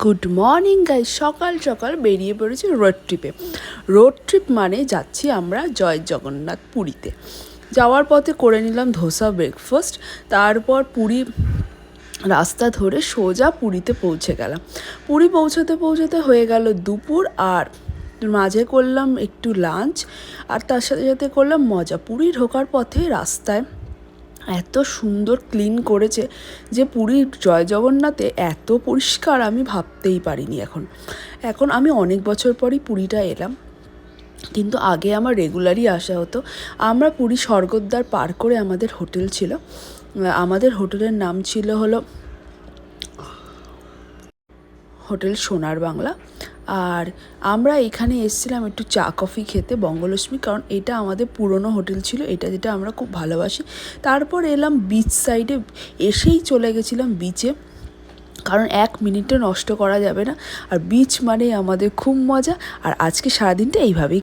Good morning guys, সকাল সকাল বেরিয়ে পড়েছি রোড ট্রিপ মানে যাচ্ছি আমরা জয় জগন্নাথ পুরীতে। যাওয়ার পথে করে নিলাম ধোসা ব্রেকফাস্ট, তারপর পুরী রাস্তা ধরে সোজা পুরীতে পৌঁছে গেলাম। পুরী পৌঁছতে পৌঁছতে হয়ে গেল দুপুর, আর মাঝে করলাম একটু লাঞ্চ, আর তার সাথে সাথে করলাম মজা। পুরী ঢোকার পথে রাস্তায় এত সুন্দর ক্লিন করেছে যে পুরীর জয় জগন্নাথে এত পরিষ্কার আমি ভাবতেই পারিনি। এখন আমি অনেক বছর পরই পুরীটা এলাম, কিন্তু আগে আমার রেগুলারই আসা হতো। আমরা পুরী স্বর্গদ্বার পার করে আমাদের হোটেল ছিল, আমাদের হোটেলের নাম ছিল হোটেল সোনার বাংলা। আর আমরা এখানে এসেছিলাম একটু চা কফি খেতে, বঙ্গলক্ষ্মী, কারণ এটা আমাদের পুরনো হোটেল ছিল, যেটা আমরা খুব ভালোবাসি। তারপর এলাম বিচ সাইডে, এসেই চলে গেছিলাম বিচে, কারণ 1 মিনিটও নষ্ট করা যাবে না। আর বিচ মানে আমাদের খুব মজা, আর আজকে সারাদিনটা এইভাবেই